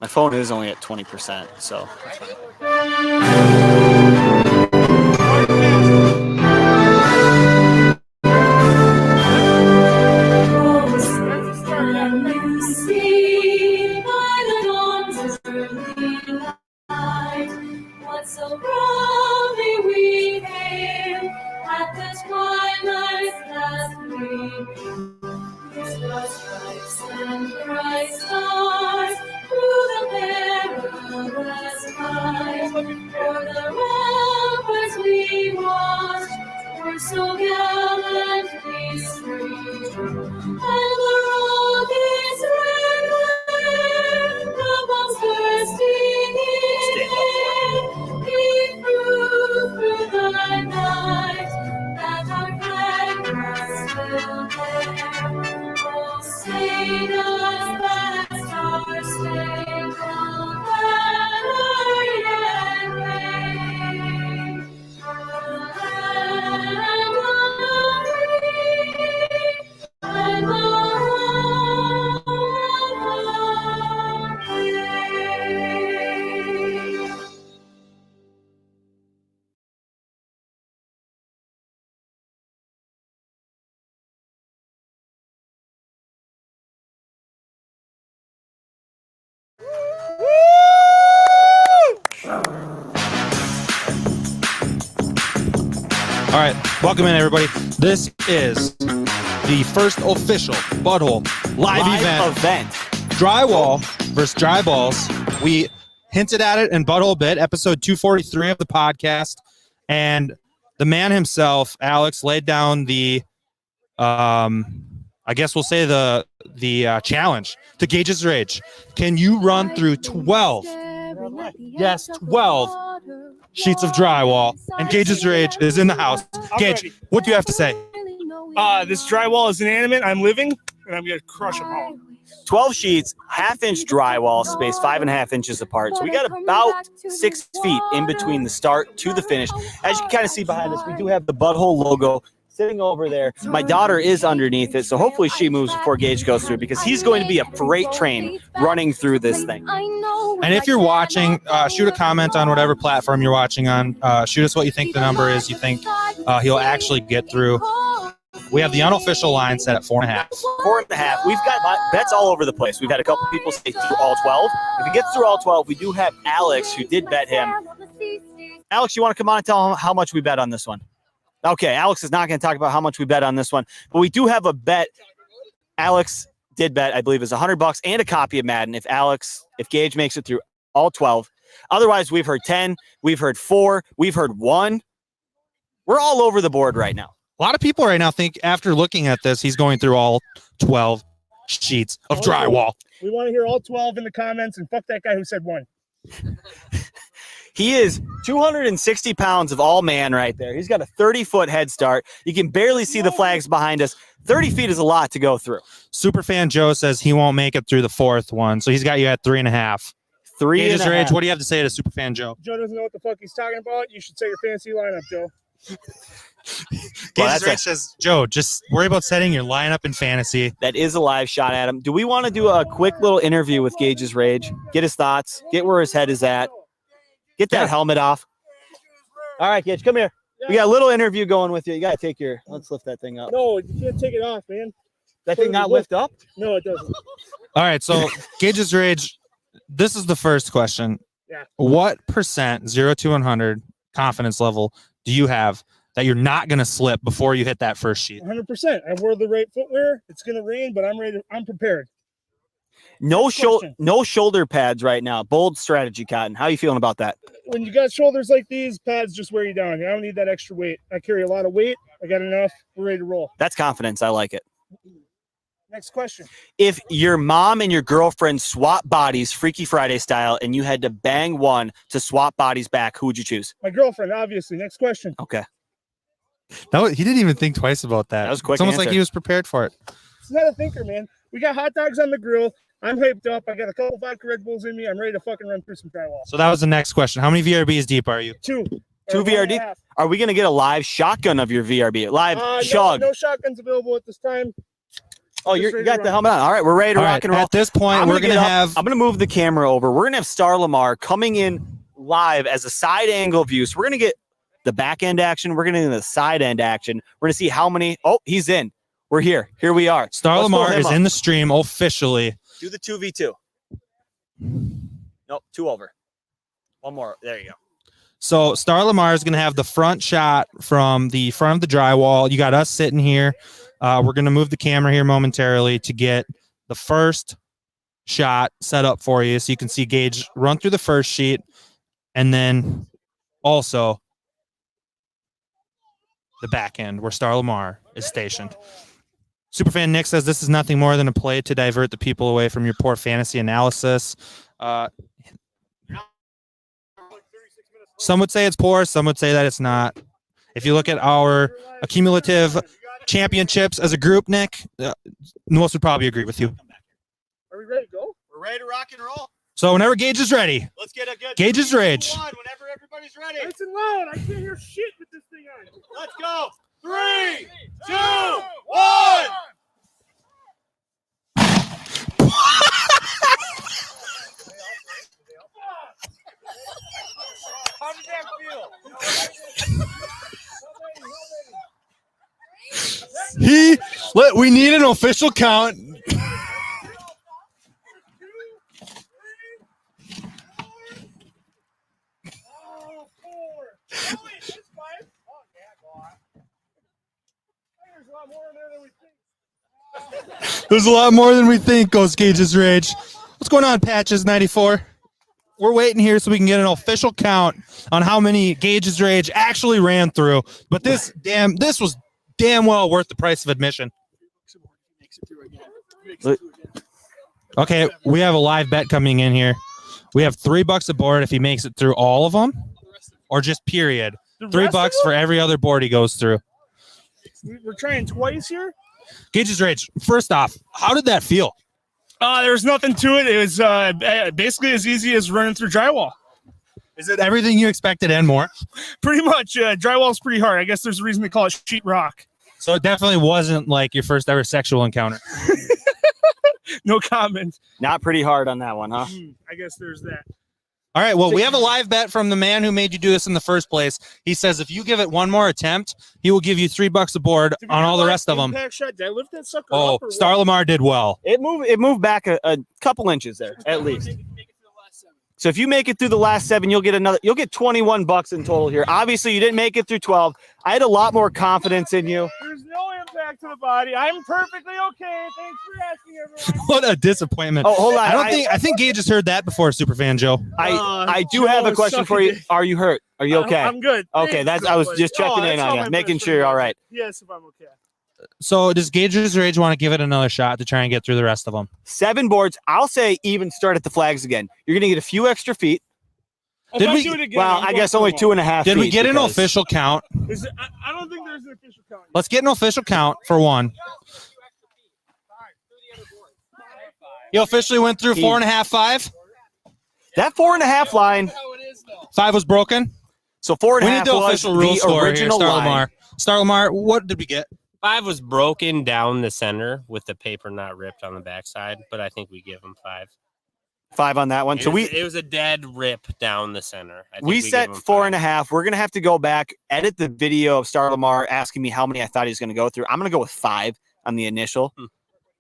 My phone is only at 20%, so that's fine. What so proudly we hailed at the twilight's last gleam. His broad stripes and bright stars through the perilous fight. For the ramparts we watched were so gallantly streamed, and the rockets red glare, the bombs bursting in air, gave proof through the night that our flag was still there. Oh, say does that star-spangled banner yet wave? The land of the free and the home of the brave. All right, welcome in, everybody. This is the first official Butthole live event. Drywall versus Dryballs. We hinted at it in Butthole Bit, episode 243 of the podcast, and the man himself, Alex, laid down the, I guess we'll say the challenge to GAGEsRAGE. Can you run through 12? Yes, 12 sheets of drywall, and GAGEsRAGE is in the house. Gage, what do you have to say? This drywall is inanimate. I'm living, and I'm going to crush them all. 12 sheets, half-inch drywall, spaced 5.5 inches apart. So we got about 6 feet in between the start to the finish. As you can kind of see behind us, we do have the Butthole logo sitting over there. My daughter is underneath it, so hopefully she moves before Gage goes through, because he's going to be a freight train running through this thing. And if you're watching, shoot a comment on whatever platform you're watching on. Shoot us what you think the number is you think he'll actually get through. We have the unofficial line set at 4.5. 4.5. We've got bets all over the place. We've had a couple people say through all 12. If he gets through all 12, we do have Alex, who did bet him. Alex, you want to come on and tell him how much we bet on this one? Okay, Alex is not going to talk about how much we bet on this one, but we do have a bet. Alex did bet, I believe, is $100 and a copy of Madden if Gage makes it through all 12. Otherwise, we've heard 10, we've heard 4, we've heard 1. We're all over the board right now. A lot of people right now think, after looking at this, he's going through all 12 sheets of drywall. We want to hear all 12 in the comments, and fuck that guy who said 1. He is 260 pounds of all man right there. He's got a 30-foot head start. You can barely see the flags behind us. 30 feet is a lot to go through. Superfan Joe says he won't make it through the 4th one, so he's got you at 3.5. GAGEsRAGE, what do you have to say to Superfan Joe? Joe doesn't know what the fuck he's talking about. You should say your fantasy lineup, Joe. GAGEsRAGE says, Joe, just worry about setting your lineup in fantasy. That is a live shot at him. Do we want to do a quick little interview with GAGEsRAGE? Get his thoughts, get where his head is at. Get that helmet off. All right, Gage, come here. We got a little interview going with you. You got to take your, let's lift that thing up. No, you can't take it off, man. That thing not lift up? No, it doesn't. All right, so GAGEsRAGE, this is the first question. Yeah. What percent, 0 to 100, confidence level do you have that you're not going to slip before you hit that first sheet? 100%. I wore the right footwear. It's going to rain, but I'm ready. I'm prepared. No shoulder pads right now. Bold strategy, Cotton. How are you feeling about that? When you got shoulders like these, pads just wear you down. I don't need that extra weight. I carry a lot of weight. I got enough. We're ready to roll. That's confidence. I like it. Next question. If your mom and your girlfriend swap bodies Freaky Friday style and you had to bang one to swap bodies back, who would you choose? My girlfriend, obviously. Next question. Okay. No, he didn't even think twice about that. That was a quick It's almost answer. like he was prepared for it. It's not a thinker, man. We got hot dogs on the grill. I'm hyped up. I got a couple vodka Red Bulls in me. I'm ready to fucking run through some drywall. So that was the next question. How many VRBs deep are you? 2. 2 VRD? Are we going to get a live shotgun of your VRB? Live chug? No shotguns available at this time. Oh, you got the helmet on. All right, we're ready to All rock right, and roll. at this point, we're gonna have. I'm gonna move the camera over. We're gonna have Star Lamar coming in live as a side angle view. So we're gonna get the back end action. We're gonna get the side end action. We're gonna see how many. Oh, he's in. We're here. Here we are. Star Let's Lamar pull him is up. in the stream officially. Do the 2v2. Nope, 2 over. One more. There you go. So Star Lamar is going to have the front shot from the front of the drywall. You got us sitting here. We're going to move the camera here momentarily to get the first shot set up for you so you can see Gage run through the first sheet, and then also the back end where Star Lamar is stationed. Superfan Nick says this is nothing more than a play to divert the people away from your poor fantasy analysis. Some would say it's poor. Some would say that it's not. If you look at our accumulative championships as a group, Nick, most would probably agree with you. Are we ready to go? We're ready to rock and roll. So whenever Gage is ready, Let's get a good GAGEsRAGE. whenever everybody's ready. Nice and loud. I can't hear shit with this thing on. Let's go. 3, 2, 1. How did that feel? We need an official count. Oh, 4. Oh, wait, this 5. Oh, yeah, go on. There's a lot more in there than we think. There's a lot more than we think, goes GAGEsRAGE. What's going on, Patches 94? We're waiting here so we can get an official count on how many GAGEsRAGE actually ran through. But this was damn well worth the price of admission. Okay, we have a live bet coming in here. We have $3 a board if he makes it through all of them, or just period. $3 for every other board he goes through. We're trying twice here. GAGEsRAGE, first off, how did that feel? There's nothing to it. It was basically as easy as running through drywall. Is it everything you expected and more? Pretty much. Drywall's pretty hard. I guess there's a reason they call it sheet rock. So it definitely wasn't like your first ever sexual encounter. No comment. Not pretty hard on that one, huh? I guess there's that. All right, well, we have a live bet from the man who made you do this in the first place. He says if you give it one more attempt, he will give you $3 a board on all the rest of them. Shot. Did I lift that sucker Oh, up or Star what? Lamar did well. It moved back a couple inches there, at least. So if you make it through the last 7, you'll get $21 in total here. Obviously, you didn't make it through 12. I had a lot more confidence in you. There's no impact to the body. I'm perfectly okay. Thanks for asking, everyone. What a disappointment. Oh, hold on. I think Gage has heard that before, Superfan Joe. I do have a question for you. Are you hurt? Are you okay? I'm good. Okay, Thanks, I was buddy. just checking in that's on all you, my making best sure you're all right. Yes, if I'm okay. So does GAGEsRAGE want to give it another shot to try and get through the rest of them? 7 boards. I'll say even start at the flags again. You're going to get a few extra feet. Did we- do it again, Well, I'm I going guess only for them 2.5 Did feet. we get an because- official count? all. Is it, I don't think there's an official count. Let's get an official count for one. He officially went through 4.5, 5. That 4.5 line. 5 was broken. So We 4.5 need the was official rule the score here, original Star line. Lamar. Star Lamar, what did we get? 5 was broken down the center with the paper not ripped on the backside, but I think we give him 5. 5 on that one. So it was a dead rip down the center. I think we give set him 4.5. We're gonna have to go back, edit the video of Star Lamar asking me how many I thought he was gonna go through. I'm gonna go with 5 on the initial.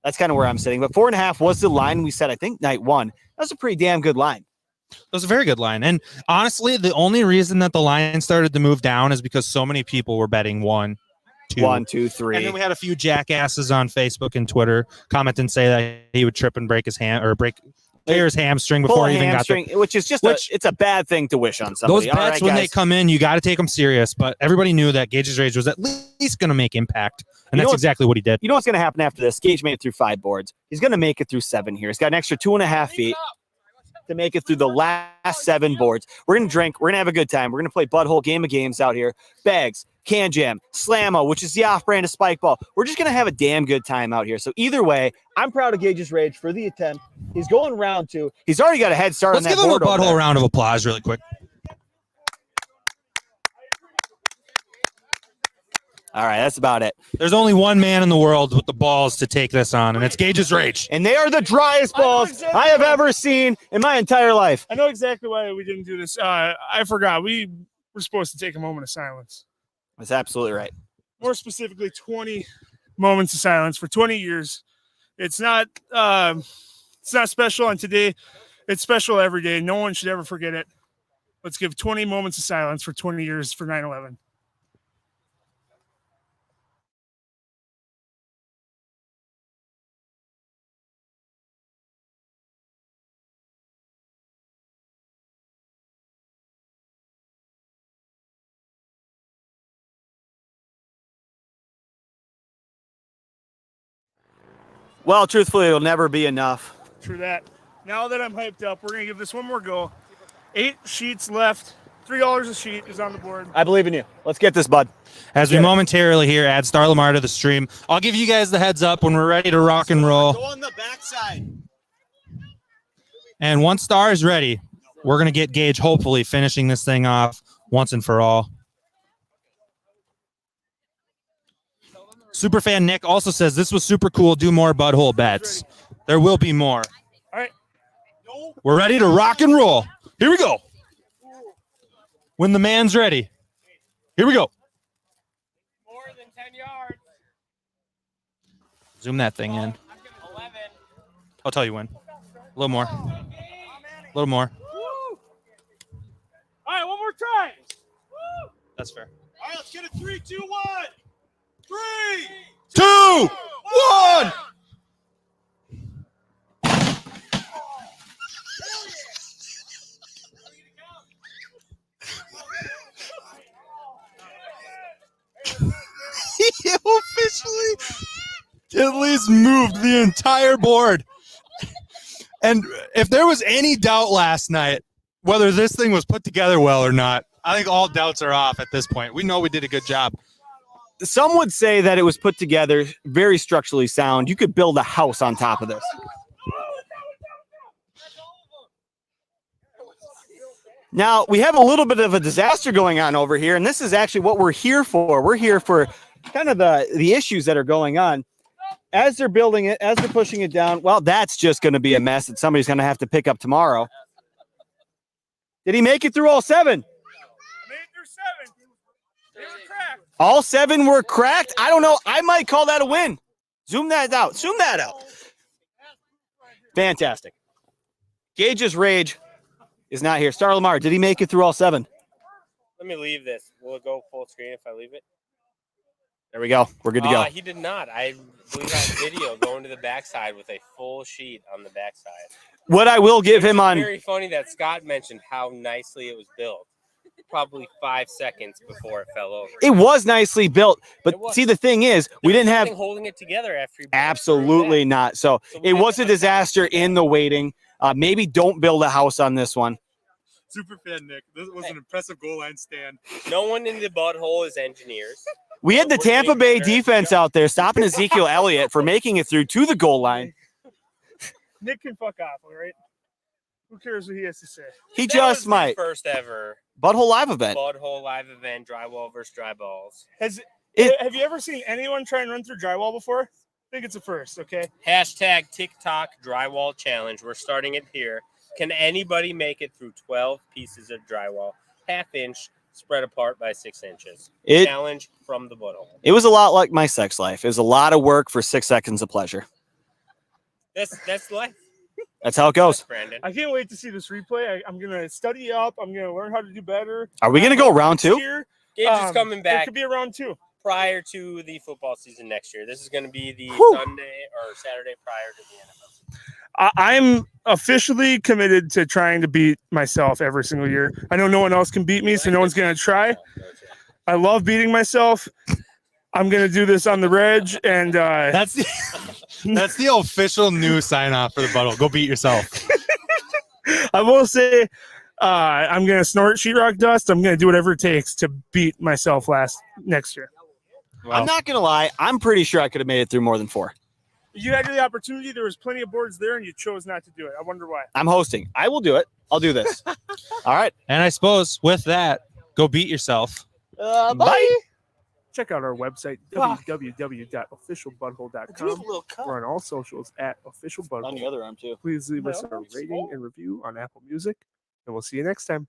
That's kind of where I'm sitting. But 4.5 was the line we set. I think night 1. That was a pretty damn good line. It was a very good line. And honestly, the only reason that the line started to move down is because so many people were betting 1, 2. 1, 2, 3. And then we had a few jackasses on Facebook and Twitter comment and say that he would trip and break his hand or tear his hamstring Pull before a he even hamstring, got there. which is just it's a bad thing to wish on somebody. Those bets, when they come in, you got to take them serious. But everybody knew that GAGEsRAGE was at least going to make impact. And that's exactly what he did. You know what's going to happen after this? Gage made it through 5 boards. He's going to make it through 7 here. He's got an extra 2.5 feet to make it through the last 7 boards. We're going to drink. We're going to have a good time. We're going to play Butthole Game of Games out here. Bags, Can Jam, Slammo, which is the off-brand of Spike Ball. We're just going to have a damn good time out here. So either way, I'm proud of GAGEsRAGE for the attempt. He's going round 2. He's already got a head start Let's on that give him a board over butthole there. round of applause really quick. All right, that's about it. There's only one man in the world with the balls to take this on, and it's Gage's Rage. And they are the driest balls exactly I have what- ever seen in my entire life. I know exactly why we didn't do this. I forgot. We were supposed to take a moment of silence. That's absolutely right. More specifically, 20 moments of silence for 20 years. It's not special on today. It's special every day. No one should ever forget it. Let's give 20 moments of silence for 20 years for 9/11. Well, truthfully, it'll never be enough. True that. Now that I'm hyped up, we're going to give this one more go. 8 sheets left. $3 a sheet is on the board. I believe in you. Let's get this, bud. As we momentarily here add Star Lamar to the stream, I'll give you guys the heads up when we're ready to rock and roll. Go on the backside. And once Star is ready, we're going to get Gage hopefully finishing this thing off once and for all. Superfan Nick also says this was super cool. Do more butthole bets. There will be more. All right. We're ready to rock and roll. Here we go. When the man's ready. Here we go. More than 10 yards. Zoom that thing in. 11. I'll tell you when. A little more. A little more. All right, one more time. That's fair. All right, let's get it. 3, 2, 1. 3, 2, 1. He officially at least moved the entire board. And if there was any doubt last night whether this thing was put together well or not, I think all doubts are off at this point. We know we did a good job. Some would say that it was put together very structurally sound. You could build a house on top of this. Now, we have a little bit of a disaster going on over here, and this is actually what we're here for. We're here for kind of the issues that are going on. As they're building it, as they're pushing it down, well, that's just going to be a mess that somebody's going to have to pick up tomorrow. Did he make it through all 7? Made it through 7. They were cracked. All 7 were cracked? I don't know. I might call that a win. Zoom that out. Zoom that out. Fantastic. Gage's Rage is not here. Star Lamar, did he make it through all 7? Let me leave this. Will it go full screen if I leave it? There we go. We're good to go. He did not. I believe that video going to the backside with a full sheet on the backside. What I will give him on... Very funny that Scott mentioned how nicely it was built. Probably 5 seconds before it fell over. It was nicely built, but see, the thing is, we didn't have... holding it together after he Absolutely not. So it was a disaster in the waiting. Maybe don't build a house on this one. Superfan Nick, this was an impressive goal line stand. No one in the butthole is engineers. We had the Tampa Bay defense out there stopping Ezekiel Elliott for making it through to the goal line. Nick can fuck off, all right? Who cares what he has to say? He That just was the might. first ever Butthole Live event. Butthole live event, Drywall versus Dryballs. Have you ever seen anyone try and run through drywall before? I think it's a first, okay? Hashtag TikTok Drywall Challenge. We're starting it here. Can anybody make it through 12 pieces of drywall, half-inch, spread apart by 6 inches? Challenge from the butthole. It was a lot like my sex life. It was a lot of work for 6 seconds of pleasure. That's life. That's how it goes. Brandon. I can't wait to see this replay. I'm going to study up. I'm going to learn how to do better. Are we going to go round 2? Here, Gage is coming It back could be a round 2. prior to the football season next year. This is going to be the Sunday or Saturday prior to the NFL season. I'm officially committed to trying to beat myself every single year. I know no one else can beat me, so no one's going to try. I love beating myself. I'm going to do this on the reg, and That's the official new sign off for the butthole. Go beat yourself. I will say I'm going to snort sheetrock dust. I'm going to do whatever it takes to beat myself next year. I'm not going to lie. I'm pretty sure I could have made it through more than 4. You had the opportunity. There was plenty of boards there, and you chose not to do it. I wonder why. I'm hosting. I will do it. I'll do this. All right. And I suppose with that, go beat yourself. Bye. Check out our website, www.officialbutthole.com. We're on all socials at Official Butthole. On the other arm too. Please leave us a rating and review on Apple Music, and we'll see you next time.